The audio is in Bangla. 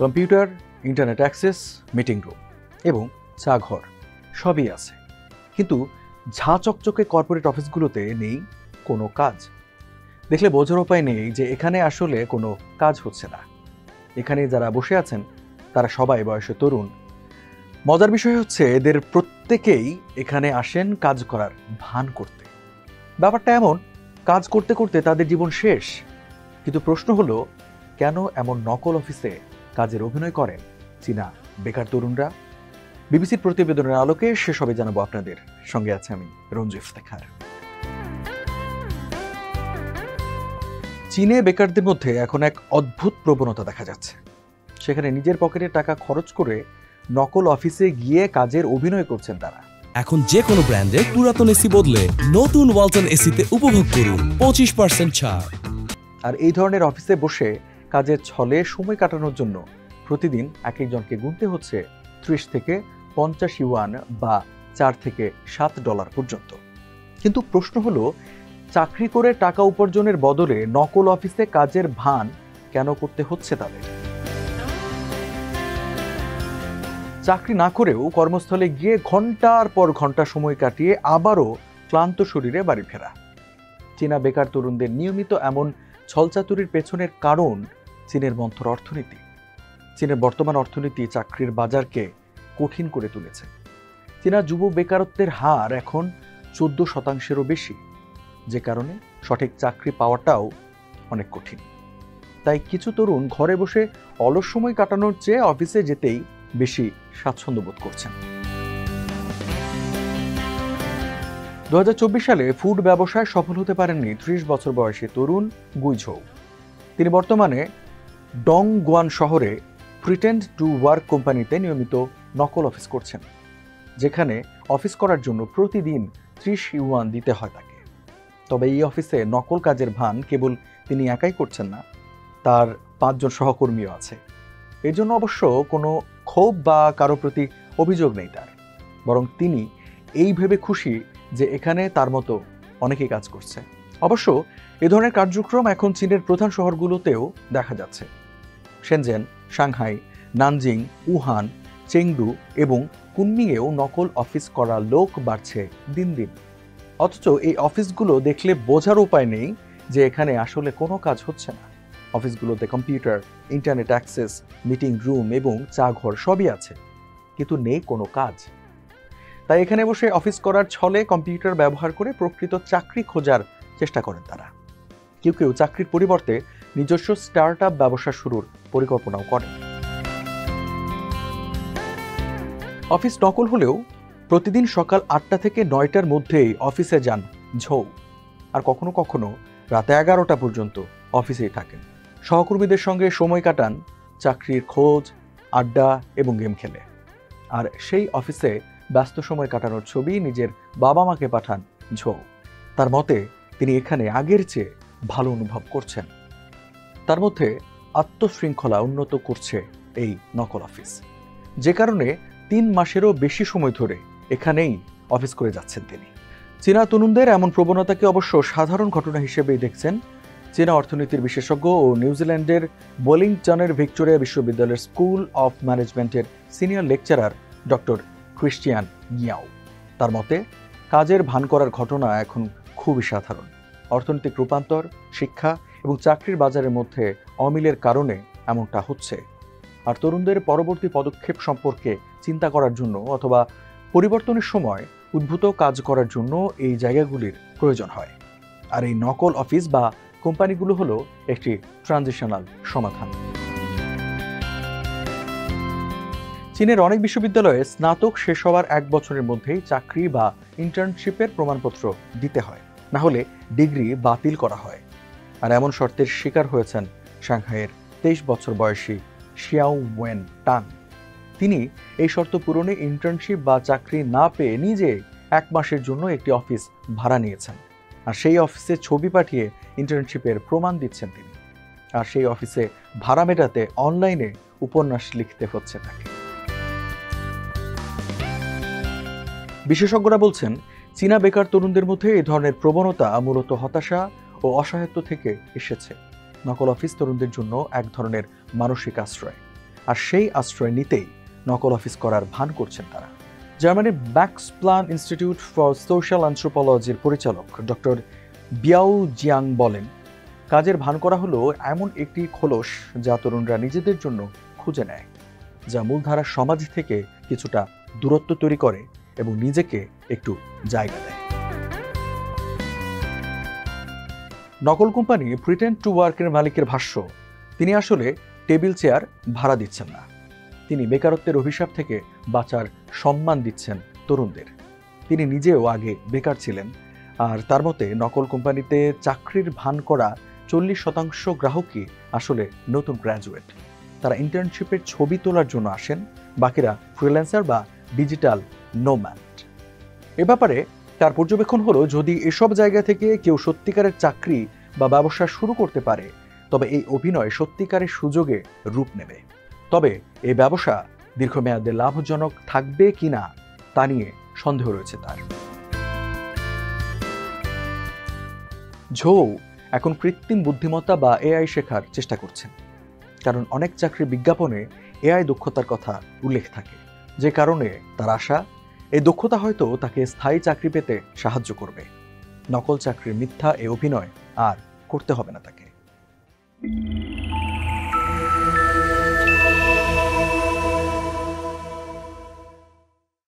Computer, internet access, meeting room এবং চা ঘর সবই আছে, কিন্তু ঝাঁ চকচকে কর্পোরেট অফিসগুলোতে নেই কোনো কাজ। দেখলে বোঝার উপায় নেই যে এখানে আসলে কোনো কাজ হচ্ছে না। এখানে যারা বসে আছেন তারা সবাই বয়সে তরুণ। মজার বিষয় হচ্ছে এদের প্রত্যেকেই এখানে আসেন কাজ করার ভান করতে। ব্যাপারটা এমন, কাজ করতে করতে তাদের জীবন শেষ। কিন্তু প্রশ্ন হলো, কেন এমন নকল অফিসে কাজের অভিনয় করেন চীনা বেকার তরুণরা? বিবিসির প্রতিবেদনের আলোকে সেসবই জানাবো আপনাদের। সঙ্গে আছে আমি রঞ্জু ইফতেখার। চীনে বেকারদের মধ্যে এখন এক অদ্ভুত প্রবণতা দেখা যাচ্ছে। সেখানে নিজের পকেটে টাকা খরচ করে নকল অফিসে গিয়ে কাজের অভিনয় করছেন তারা। এখন যে কোনো ব্র্যান্ডের পুরাতন এসি বদলে নতুন ওয়ালটন এসিতে উপভোগ করুন 25% ছাড়। আর এই ধরনের অফিসে বসে কাজের ছলে সময় কাটানোর জন্য প্রতিদিন এক একজনকে গুনতে হচ্ছে 30 থেকে 50 ইউয়ান বা $4 থেকে $7 পর্যন্ত। কিন্তু প্রশ্ন হলো, চাকরি করে টাকা উপার্জনের বদলে নকল অফিসে কাজের ভান কেন করতে হচ্ছে তাদের? চাকরি না করেও কর্মস্থলে গিয়ে ঘন্টার পর ঘন্টা সময় কাটিয়ে আবারও ক্লান্ত শরীরে বাড়ি ফেরা। চীনা বেকার তরুণদের নিয়মিত এমন ছলচাতুরির পেছনের কারণ চীনের মন্থর অর্থনীতি। চীনের বর্তমান অর্থনীতি চাকরির বাজারকে কঠিন করে তুলেছে। চীনা যুব বেকারত্বের হার এখন 14%-এরও বেশি, যে কারণে সঠিক চাকরি পাওয়াটাও অনেক কঠিন। তাই কিছু তরুণ ঘরে বসে অলস সময় কাটানোর চেয়ে অফিসে যেতেই বেশি স্বাচ্ছন্দ্য বোধ করছেন। 2024 সালে ফুড ব্যবসায় সফল হতে পারেননি 30 বছর বয়সী তরুণ গুইঝৌ। তিনি বর্তমানে ডংগুয়ান শহরে প্রিটেন্ড টু ওয়ার্ক কোম্পানিতে নিয়মিত নকল অফিস করছেন, যেখানে অফিস করার জন্য প্রতিদিন 30 ইউয়ান দিতে হয় তাকে। তবে এই অফিসে নকল কাজের ভান কেবল তিনি একাই করছেন না, তার 5 জন সহকর্মীও আছে। এর জন্য অবশ্য কোনো ক্ষোভ বা কারো প্রতি অভিযোগ নেই তার, বরং তিনি এই ভেবে খুশি যে এখানে তার মতো অনেকেই কাজ করছে। অবশ্য এ ধরনের কার্যক্রম এখন চীনের প্রধান শহরগুলোতেও দেখা যাচ্ছে। Shenzhen, Shanghai, Nanjing, Wuhan, Chengdu এবং কুনমিংয়েও নকল অফিস করা লোক বাড়ছে দিন দিন। অথচ এই অফিসগুলো দেখলে বোঝার উপায় নেই যে এখানে আসলে কোনো কাজ হচ্ছে না। অফিসগুলোতে computer, internet access, meeting room এবং চা ঘর সবই আছে, কিন্তু নেই কোনো কাজ। তাই এখানে বসে অফিস করার ছলে কম্পিউটার ব্যবহার করে প্রকৃত চাকরি খোঁজার চেষ্টা করেন তারা। কেউ কেউ চাকরির পরিবর্তে নিজস্ব স্টার্টআপ ব্যবসা শুরুর পরিকল্পনাও করেন। অফিস নকল হলেও প্রতিদিন সকাল 8টা থেকে 9টার মধ্যেই অফিসে যান ঝৌ, আর কখনো কখনো রাত 11টা পর্যন্ত অফিসেই থাকেন। সহকর্মীদের সঙ্গে সময় কাটান চাকরির খোঁজ, আড্ডা এবং গেম খেলে। আর সেই অফিসে ব্যস্ত সময় কাটানোর ছবি নিজের বাবা মাকে পাঠান ঝৌ। তার মতে তিনি এখানে আগের চেয়ে ভালো অনুভব করছেন। তার মধ্যে আত্মশৃঙ্খলা উন্নত করছে এই নকল অফিস, যে কারণে 3 মাসেরও বেশি সময় ধরে এখানেই অফিস করে যাচ্ছেন তিনি। চীনা তরুণদের এমন প্রবণতাকে অবশ্য সাধারণ ঘটনা হিসেবেই দেখছেন চীনা অর্থনীতির বিশেষজ্ঞ ও নিউজিল্যান্ডের ওয়েলিংটনের ভিক্টোরিয়া বিশ্ববিদ্যালয়ের স্কুল অফ ম্যানেজমেন্টের সিনিয়র লেকচারার ডক্টর ক্রিস্টিয়ান ইয়াও। তার মতে কাজের ভান করার ঘটনা এখন খুবই সাধারণ। অর্থনৈতিক রূপান্তর, শিক্ষা এবং চাকরির বাজারের মধ্যে অমিলের কারণে এমনটা হচ্ছে। আর তরুণদের পরবর্তী পদক্ষেপ সম্পর্কে চিন্তা করার জন্য অথবা পরিবর্তনের সময় উদ্ভূত কাজ করার জন্য এই জায়গাগুলির প্রয়োজন হয়। আর এই নকল অফিস বা কোম্পানিগুলো হলো একটি ট্রানজিশনাল সমাধান। চীনের অনেক বিশ্ববিদ্যালয়ে স্নাতক শেষ হওয়ার 1 বছরের মধ্যেই চাকরি বা ইন্টার্নশিপের প্রমাণপত্র দিতে হয়, না হলে ডিগ্রি বাতিল করা হয়। আর এমন শর্তের শিকার হয়েছেন সাংহাইয়ের 23 বছর বয়সী শিয়াও ওয়েন টান। তিনি এই শর্ত পূরণে ইন্টার্নশিপ বা চাকরি না পেয়ে নিজে 1 মাসের জন্য একটি অফিস ভাড়া নিয়েছেন। আর সেই অফিসে ছবি পাঠিয়ে ইন্টার্নশিপের প্রমাণ দিচ্ছেন তিনি। আর সেই অফিসে ভাড়া মেটাতে অনলাইনে উপন্যাস লিখতে হচ্ছে তাকে। বিশেষজ্ঞরা বলছেন, চীনা বেকার তরুণদের মধ্যে এই ধরনের প্রবণতা মূলত হতাশা ও অসহায়ত্ব থেকে এসেছে। নকল অফিস তরুণদের জন্য এক ধরনের মানসিক আশ্রয়। আর সেই আশ্রয় নিতেই নকল অফিস করার ভান করছেন তারা। জার্মানির Max Planck Institute for social অ্যানথ্রোপোলজির পরিচালক ডক্টর বিয়াও জিয়াং বলেন, কাজের ভান করা হলো এমন একটি খোলস যা তরুণরা নিজেদের জন্য খুঁজে নেয়, যা মূলধারার সমাজ থেকে কিছুটা দূরত্ব তৈরি করে এবং নিজেকে একটু জায়গা দেয়। নকল কোম্পানি প্রিটেন্ড টু ওয়ার্কের মালিকের ভাষ্য, তিনি আসলে টেবিল চেয়ার ভাড়া দিচ্ছেন না, তিনি বেকারত্বের অভিশাপ থেকে বাঁচার সম্মান দিচ্ছেন তরুণদের। তিনি নিজেও আগে বেকার ছিলেন, আর তার মতে নকল কোম্পানিতে চাকরির ভান করা 40% গ্রাহকই আসলে নতুন গ্র্যাজুয়েট। তারা ইন্টার্নশিপের ছবি তোলার জন্য আসেন, বাকিরা ফ্রিল্যান্সার বা ডিজিটাল নোম্যাড। এ ব্যাপারে তার পর্যবেক্ষণ হলো, যদি এসব জায়গা থেকে কেউ সত্যিকারের চাকরি বা ব্যবসা শুরু করতে পারে, তবে এই অভিনয় সত্যিকারের সুযোগে রূপ নেবে। তবে এই ব্যবসা দীর্ঘমেয়াদে লাভজনক থাকবে কিনা তা নিয়ে সন্দেহ রয়েছে তার। ঝৌ এখন কৃত্রিম বুদ্ধিমত্তা বা এআই শেখার চেষ্টা করছেন, কারণ অনেক চাকরি বিজ্ঞাপনে এআই দক্ষতার কথা উল্লেখ থাকে, যে কারণে তার আশা এই দক্ষতা হয়তো তাকে স্থায়ী চাকরি পেতে সাহায্য করবে। নকল চাকরির মিথ্যা এই অভিনয় আর করতে হবে না তাকে।